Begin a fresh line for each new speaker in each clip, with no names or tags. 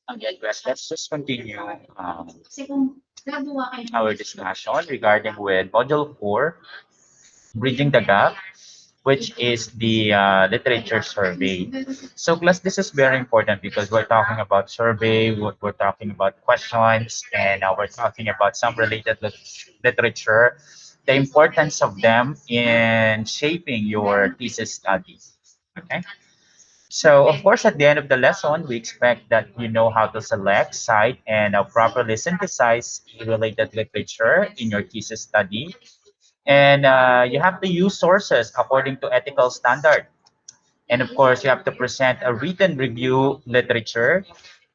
Again, guys, let's just continue our discussion regarding with Module 4, Bridging the Gap, which is the literature survey. So, class, this is very important because we're talking about survey, we're talking about questions, and we're talking about some related literature, the importance of them in shaping your thesis study. Okay. So, of course, at the end of the lesson, we expect that you know how to select, cite, and properly synthesize related literature in your thesis study. And you have to use sources according to ethical standard. And of course, you have to present a written review literature.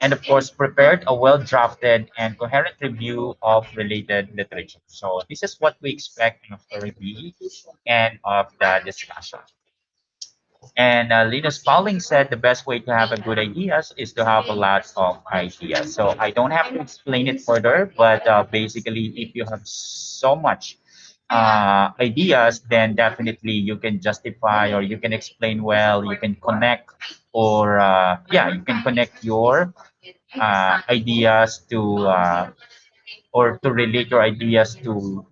And of course, prepared a well-drafted and coherent review of related literature. So this is what we expect of the review and of the discussion. And Linus Pauling said the best way to have a good ideas is to have a lot of ideas. So I don't have to explain it further, but basically, if you have so much ideas, then definitely you can justify or you can explain well, you can connect, or yeah, you can connect your ideas to or to relate your ideas to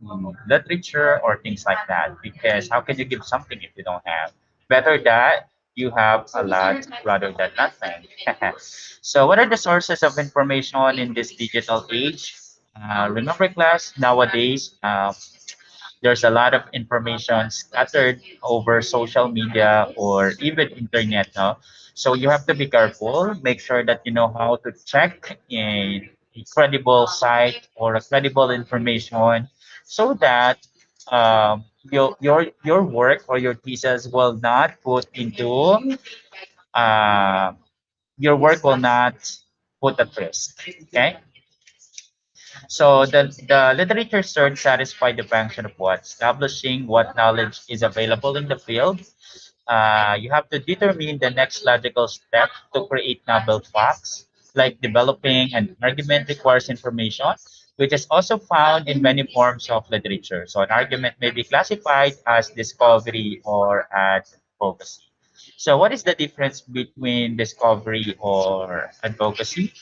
literature or things like that. Because how can you give something if you don't have? Better that you have a lot rather than nothing. So, what are the sources of information in this digital age? Remember, class, nowadays there's a lot of information scattered over social media or even internet. No? So you have to be careful. Make sure that you know how to check a credible site or a credible information, so that your work or your thesis will not put into uh, your work will not put at risk. Okay. So the literature search satisfies the function of what? Establishing what knowledge is available in the field. You have to determine the next logical step to create novel facts, like developing an argument requires information, which is also found in many forms of literature. So an argument may be classified as discovery or advocacy. So what is the difference between discovery or advocacy?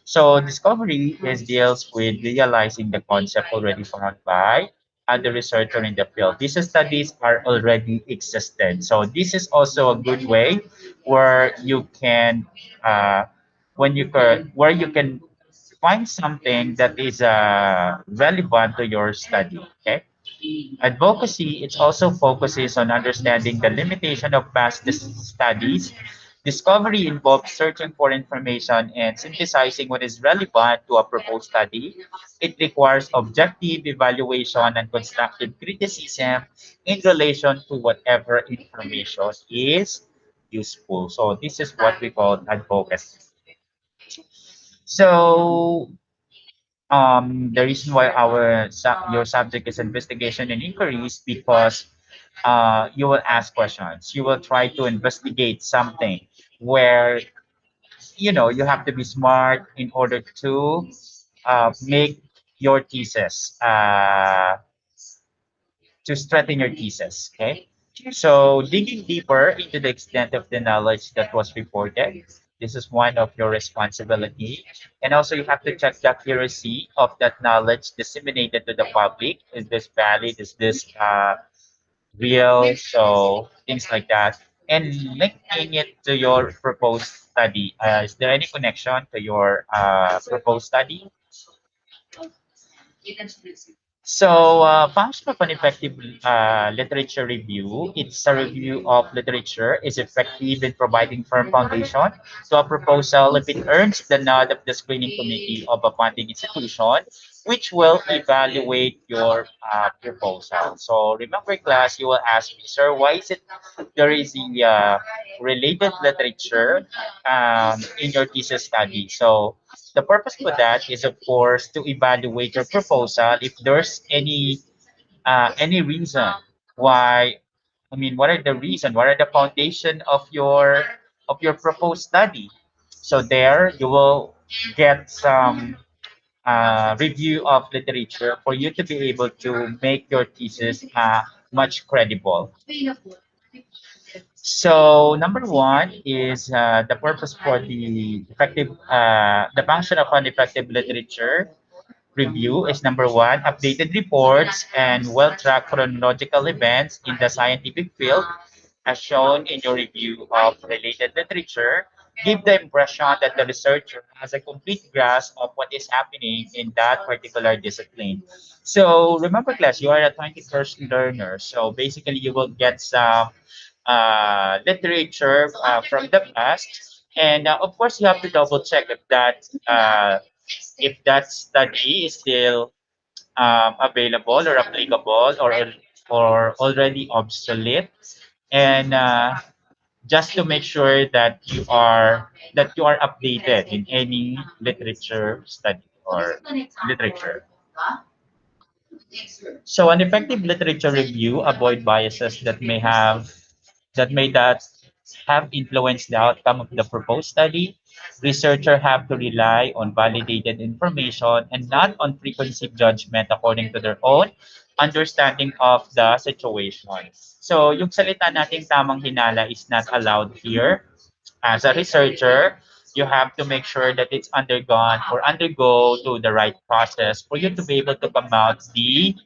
So discovery is deals with realizing the concept already found by other researcher in the field. These studies are already existed. So this is also a good way where you can where you can find something that is relevant to your study. Okay. Advocacy, it also focuses on understanding the limitation of past studies. Discovery involves searching for information and synthesizing what is relevant to a proposed study. It requires objective evaluation and constructive criticism in relation to whatever information is useful. So this is what we call advocacy. So the reason why your subject is investigation and inquiries because you will ask questions. You will try to investigate something where you have to be smart in order to make your thesis to strengthen your thesis. Okay, so digging deeper into the extent of the knowledge that was reported. This is one of your responsibility. And also you have to check the accuracy of that knowledge disseminated to the public. Is this valid? Is this real? So things like that. And linking it to your proposed study. Is there any connection to your proposed study? So, function of an effective literature review, it's a review of literature is effective in providing firm foundation to a proposal if it earns the nod of the screening committee of a funding institution, which will evaluate your proposal. So, remember, class, you will ask me, sir, why is it there is a related literature in your thesis study? So, the purpose for that is, of course, to evaluate your proposal if there's any reason why. I mean, what are the reason? What are the foundation of your proposed study? So there, you will get some review of literature for you to be able to make your thesis much credible. So number one is the purpose for the the function of an effective literature review is number one, updated reports and well-tracked chronological events in the scientific field, as shown in your review of related literature, give the impression that the researcher has a complete grasp of what is happening in that particular discipline. So remember, class, you are a 21st learner. So basically, you will get some literature from the past. And of course, you have to double check if that study is still available or applicable or already obsolete. And just to make sure that you are updated in any literature study or literature. So an effective literature review avoid biases that have influenced the outcome of the proposed study. Researchers have to rely on validated information and not on preconceived judgment according to their own understanding of the situation. So yung salita nating tamang hinala is not allowed here. As a researcher, you have to make sure that it's undergone or undergo to the right process for you to be able to come out the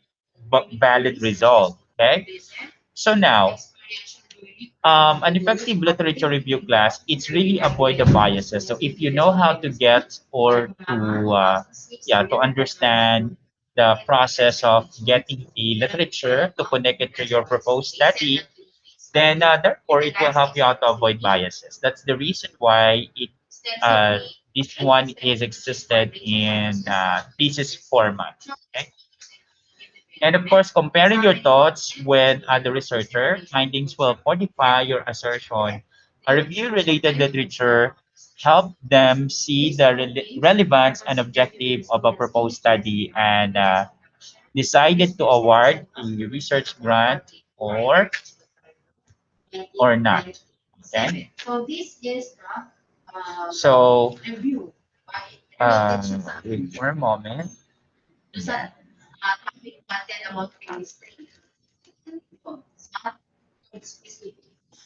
valid result. Okay. So now, an effective literature review class, it's really avoid the biases. So if you know how to get or to understand the process of getting the literature to connect it to your proposed study, then therefore it will help you out to avoid biases. That's the reason why uh, this one is existed in thesis format. Okay? And of course, comparing your thoughts with other researcher, findings will fortify your assertion. A review-related literature help them see the relevance and objective of a proposed study and decided to award a research grant or not. Okay. So, wait for a moment.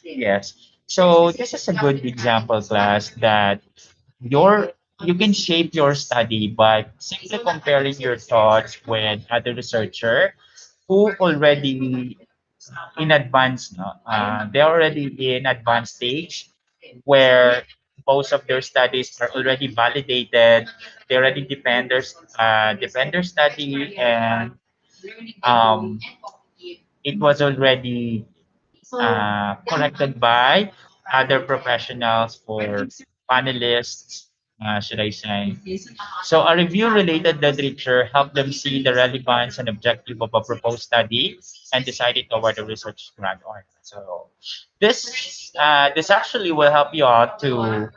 Yes. So this is a good example, class, that your you can shape your study by simply comparing your thoughts with other researcher who already in advance, no? They're already in advanced stage where most of their studies are already validated. They already defend their study, and um, it was already corrected by other professionals or panelists, should I say. So a review-related literature helped them see the relevance and objective of a proposed study and decided toward a research grant or not. So this actually will help you out to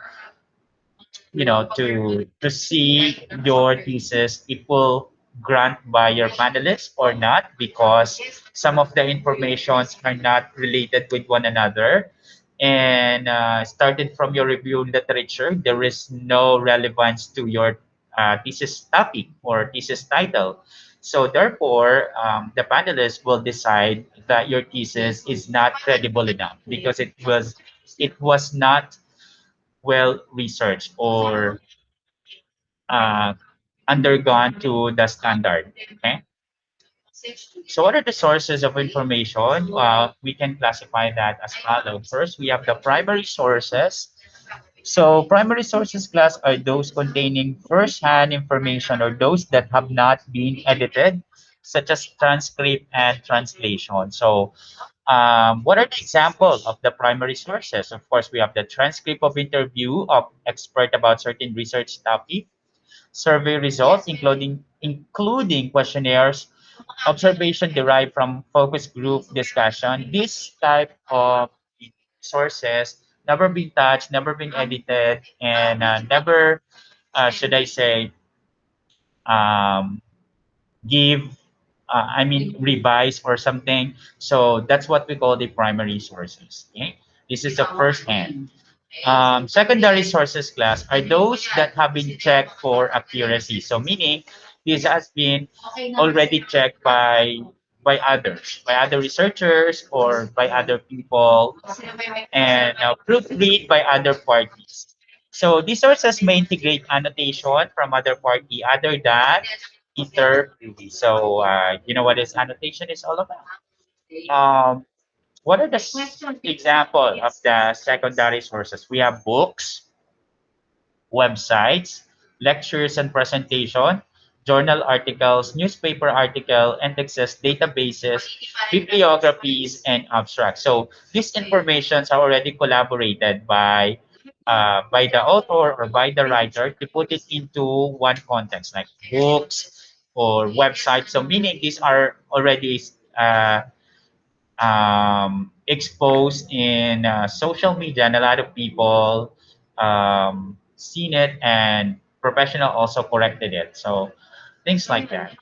to see your thesis it will grant by your panelists or not because some of the informations are not related with one another and started from your review literature there is no relevance to your thesis topic or thesis title, so therefore the panelists will decide that your thesis is not credible enough because it was not well researched or uh, undergone to the standard. Okay. So what are the sources of information? We can classify that as follows. First, we have the primary sources. So primary sources class are those containing first-hand information or those that have not been edited, such as transcript and translation. So what are the examples of the primary sources? Of course, we have the transcript of interview of expert about certain research topic, survey results, including questionnaires, observation derived from focus group discussion. This type of sources never been touched, never been edited, and never, should I say, um, give, revise or something. So that's what we call the primary sources. Okay? This is the first hand. Secondary sources class are those that have been checked for accuracy. So meaning this has been already checked by by other researchers or by other people, and proofread by other parties. So these sources may integrate annotation from other party other than interviewee. So you know what this annotation is all about. Um, what are the example of the secondary sources? We have books, websites, lectures and presentation, journal articles, newspaper article, indexes, databases, bibliographies, and abstracts. So these informations are already collaborated by the author or by the writer to put it into one context, like books or websites. So meaning these are already exposed in social media, and a lot of people seen it, and professional also corrected it. So things like that.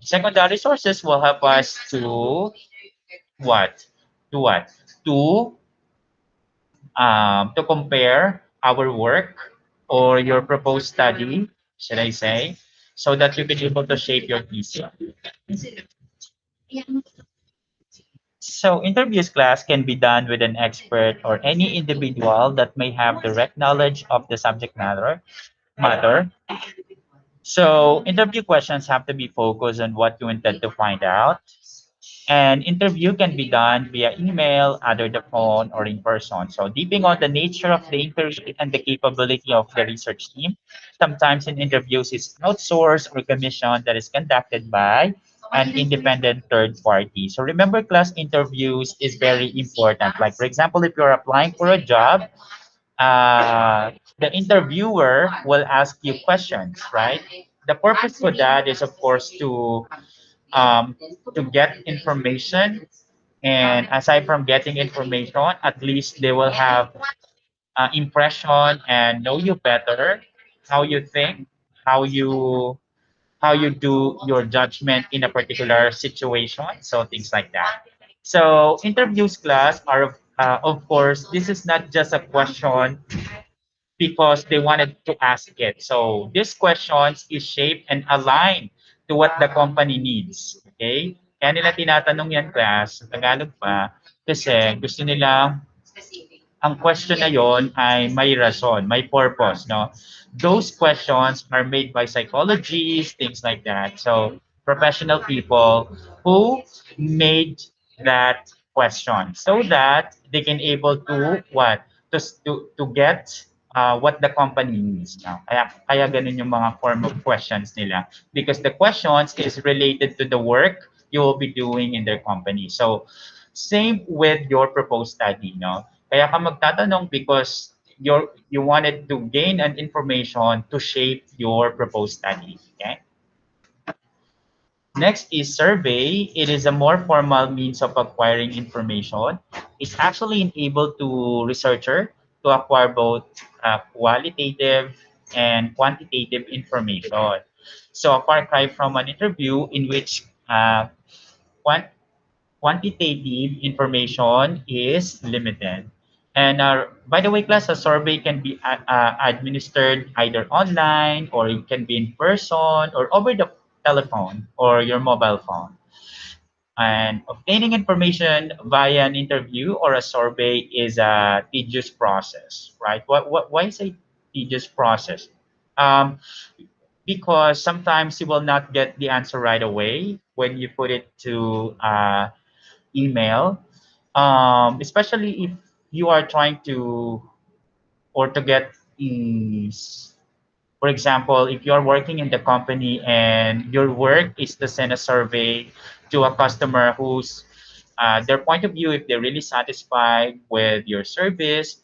Secondary sources will help us what? To what? To to compare our work or your proposed study, should I say, so that you can be able to shape your thesis. So interviews class can be done with an expert or any individual that may have direct knowledge of the subject matter. So interview questions have to be focused on what you intend to find out. And interview can be done via email, either the phone, or in person. So depending on the nature of the interview and the capability of the research team, sometimes in interviews it's outsourced or commissioned that is conducted by an independent third party. So remember, class interviews is very important. Like for example, if you're applying for a job, the interviewer will ask you questions, right? The purpose for that is, of course, um, to get information. And aside from getting information, at least they will have impression and know you better, how you think, how you how you do your judgment in a particular situation. So things like that. So interviews class are of course, this is not just a question because they wanted to ask it. So these questions is shaped and aligned to what the company needs. Okay? Kaya nila tinatanong yan, class, sa Tagalog pa, kasi gusto nila ang question na yon ay may rason, may purpose, no? Those questions are made by psychologists, things like that. So professional people who made that question so that they can able to what to get what the company needs now. Kaya ganun yung mga form of questions nila because the questions is related to the work you will be doing in their company. So same with your proposed study, no? Kaya ka magtatanong because you wanted to gain an information to shape your proposed study. Okay? Next is survey. It is a more formal means of acquiring information. It's actually enable to researcher to acquire both qualitative and quantitative information. So a far cry from an interview in which quant quantitative information is limited. And by the way, class, a survey can be administered either online or it can be in person or over the telephone or your mobile phone. And obtaining information via an interview or a survey is a tedious process, right? Why is a tedious process? Um, because sometimes you will not get the answer right away when you put it to email, especially if you are trying to or to get for example, if you're working in the company and your work is to send a survey to a customer who's their point of view, if they're really satisfied with your service,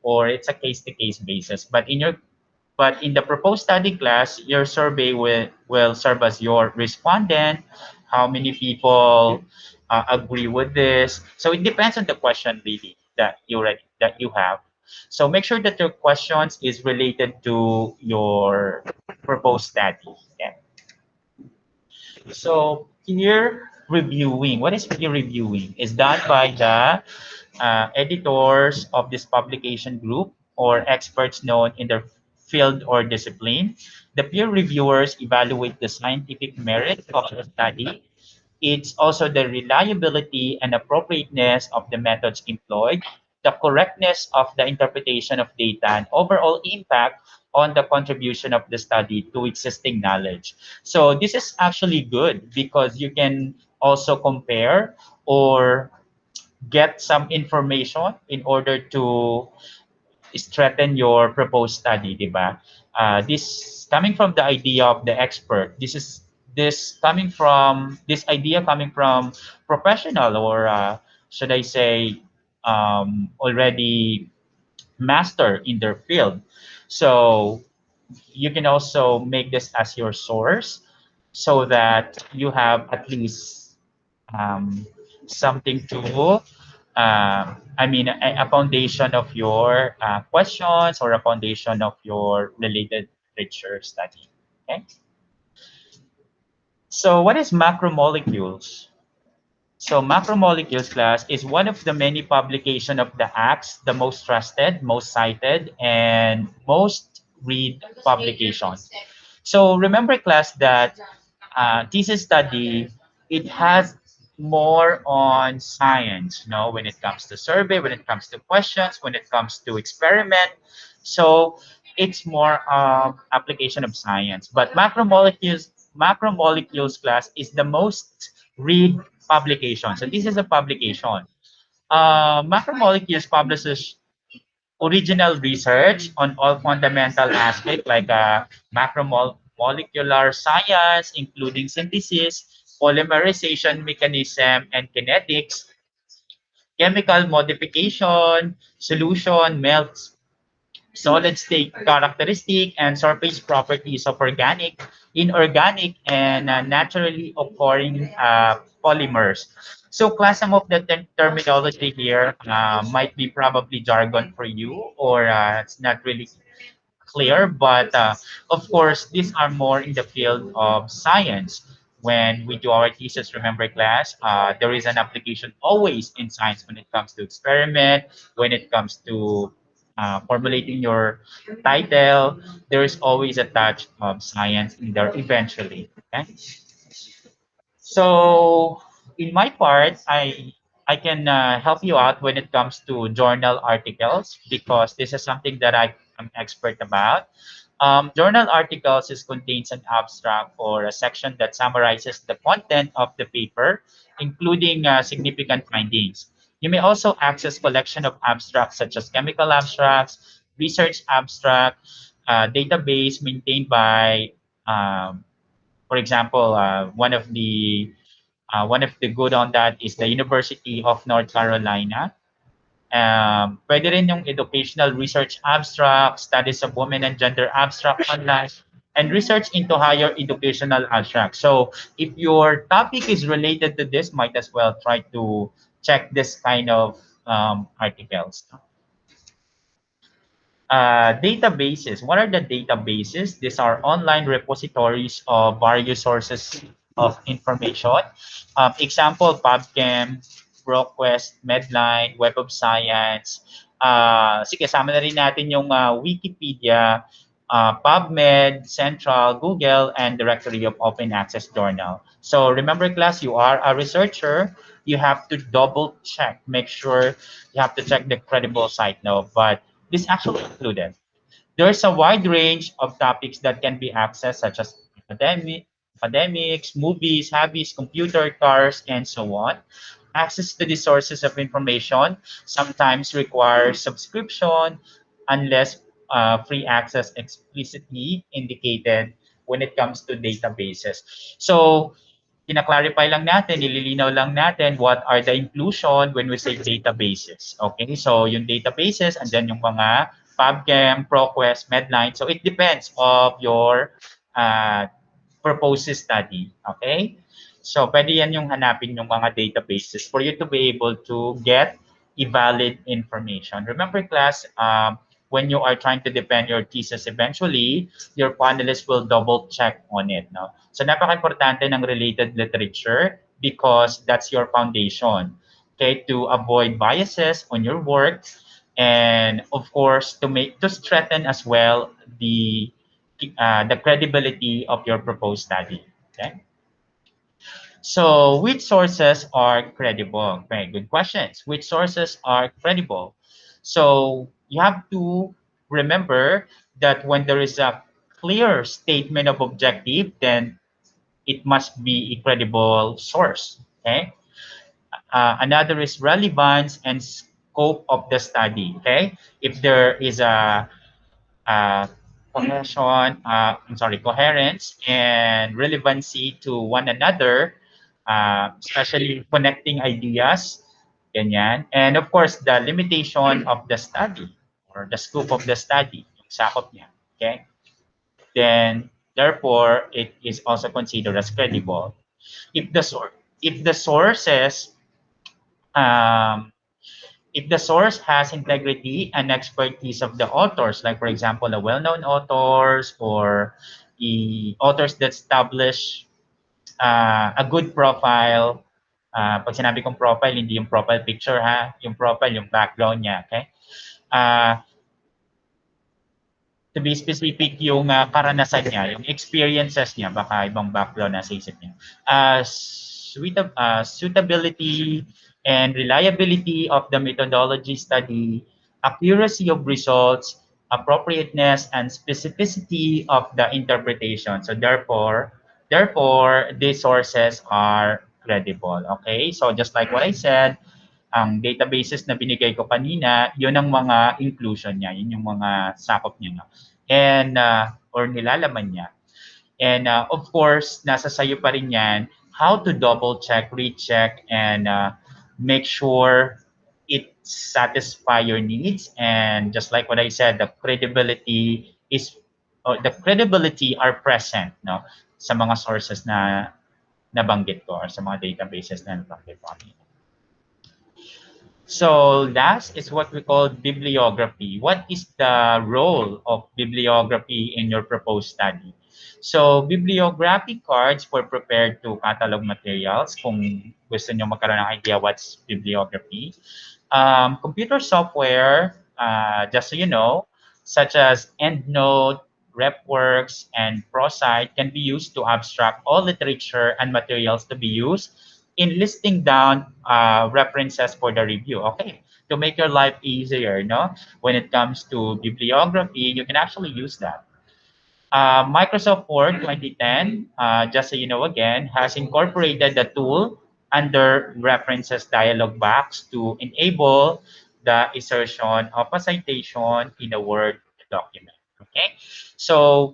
or it's a case-to-case basis. But in the proposed study class, your survey will serve as your respondent. How many people agree with this? So it depends on the question really that you have. So make sure that your questions is related to your proposed study. Okay. So peer reviewing. What is peer reviewing? Is done by the editors of this publication group or experts known in their field or discipline. The peer reviewers evaluate the scientific merit of the study. It's also the reliability and appropriateness of the methods employed, the correctness of the interpretation of data, and overall impact on the contribution of the study to existing knowledge. So this is actually good because you can also compare or get some information in order to strengthen your proposed study, di ba? This coming from the idea of the expert. This idea coming from professional, or should I say already master in their field. So you can also make this as your source so that you have at least um, something to a foundation of your questions, or a foundation of your related literature study. Okay. So what is macromolecules? So macromolecules class is one of the many publication of the ACTS, the most trusted, most cited, and most read publication. So remember class that thesis study, it has more on science, when it comes to survey, when it comes to questions, when it comes to experiment. So it's more application of science. But macromolecules class is the most read publication. So this is a publication. Macromolecules publishes original research on all fundamental aspects like macromolecular science, including synthesis, polymerization mechanism and kinetics, chemical modification, solution, melts, solid state characteristic, and surface properties of organic, inorganic, and naturally occurring polymers. So class, some of the terminology here might be probably jargon for you, or it's not really clear, but of course, these are more in the field of science. When we do our thesis, remember class, there is an application always in science when it comes to experiment, when it comes to formulating your title, there is always a touch of science in there eventually. Okay? So in my part, I can help you out when it comes to journal articles because this is something that I am expert about. Journal articles contains an abstract or a section that summarizes the content of the paper, including significant findings. You may also access collection of abstracts such as chemical abstracts, research abstract, database maintained by for example, one of the good on that is the University of North Carolina. Pwede rin yung educational research abstract, studies of women and gender abstract online, and research into higher educational abstract. So if your topic is related to this, might as well try to check this kind of articles. Databases. What are the databases? These are online repositories of various sources of information. Example, PubChem, ProQuest, Medline, Web of Science. Sige, sama na rin natin yung Wikipedia, PubMed, Central, Google, and Directory of Open Access Journal. So remember class, you are a researcher. You have to double check, make sure you have to check the credible site now. But this actually included. There's a wide range of topics that can be accessed, such as academics, movies, hobbies, computer, cars, and so on. Access to the sources of information sometimes requires subscription unless free access explicitly indicated when it comes to databases. So, kina-clarify lang natin, nililinaw lang natin what are the inclusion when we say databases. Okay, so yung databases, and then yung mga PubChem, ProQuest, Medline. So it depends of your proposed study. Okay? So pwede yan yung hanapin yung mga databases for you to be able to get a valid information. Remember class, when you are trying to defend your thesis eventually, your panelists will double check on it. No? So napaka-importante ng related literature because that's your foundation. Okay, to avoid biases on your work, and of course to strengthen as well the credibility of your proposed study. Okay. So, which sources are credible? Very good questions. Which sources are credible? So, you have to remember that when there is a clear statement of objective, then it must be a credible source. Okay. Another is relevance and scope of the study. Okay. If there is a uh, coherence and relevancy to one another, especially connecting ideas, ganyan. And of course, the limitation of the study or the scope of the study, yung sakop niya, okay? Then, therefore, it is also considered as credible. If the source, if the sources um, if the source has integrity and expertise of the authors, like for example, the well-known authors or the authors that establish a good profile, pag sinabi kong profile, hindi yung profile picture ha, yung profile, yung background niya, okay? Uh, to be specific, yung karanasan niya, yung experiences niya, baka ibang background nasa isip niya. Suitability and reliability of the methodology study, accuracy of results, appropriateness and specificity of the interpretation. So therefore, these sources are credible. Okay? So just like what I said, ang databases na binigay ko kanina, yun ang mga inclusion niya, yun yung mga sakop niya. No? And, or nilalaman niya. And of course, nasa sayo pa rin yan, how to double check, recheck, and make sure it satisfy your needs. And just like what I said, the credibility are present, no, sa mga sources na nabanggit ko or sa mga databases na nabanggit ko. So last is what we call bibliography. What is the role of bibliography in your proposed study? So bibliography cards were prepared to catalog materials kung gusto nyo magkaroon ng idea what's bibliography. Computer software, just so you know, such as EndNote, RepWorks, and ProSite can be used to abstract all literature and materials to be used in listing down references for the review. Okay, to make your life easier, no? When it comes to bibliography, you can actually use that. Microsoft Word 2010, just so you know again, has incorporated the tool under references dialog box to enable the insertion of a citation in a Word document. Okay, so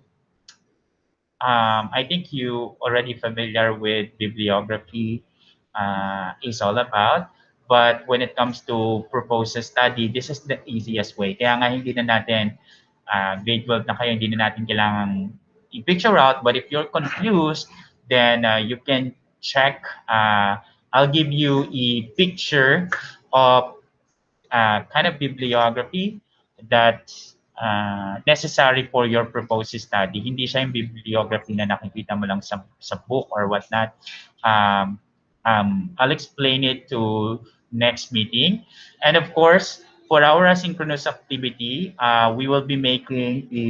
I think you already familiar with bibliography is all about. But when it comes to propose a study, this is the easiest way. Kaya nga hindi na natin, grade 12 na kayo, hindi na natin kailangan i-picture out. But if you're confused, then you can check. I'll give you a picture of kind of bibliography that necessary for your proposed study. Hindi siya yung bibliography na nakikita mo lang sa book or whatnot. I'll explain it to next meeting. And of course, for our asynchronous activity, we will be making a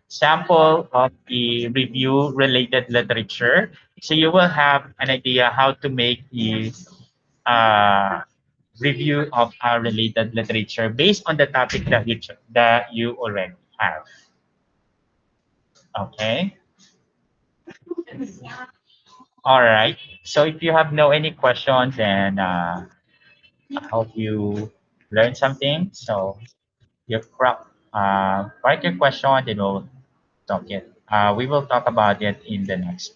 sample of the review-related literature. So you will have an idea how to make the review of our related literature based on the topic that you already have. Okay. All right. So if you have no any questions, then I hope you learned something. So you write your question, then we'll talk it. We will talk about it in the next.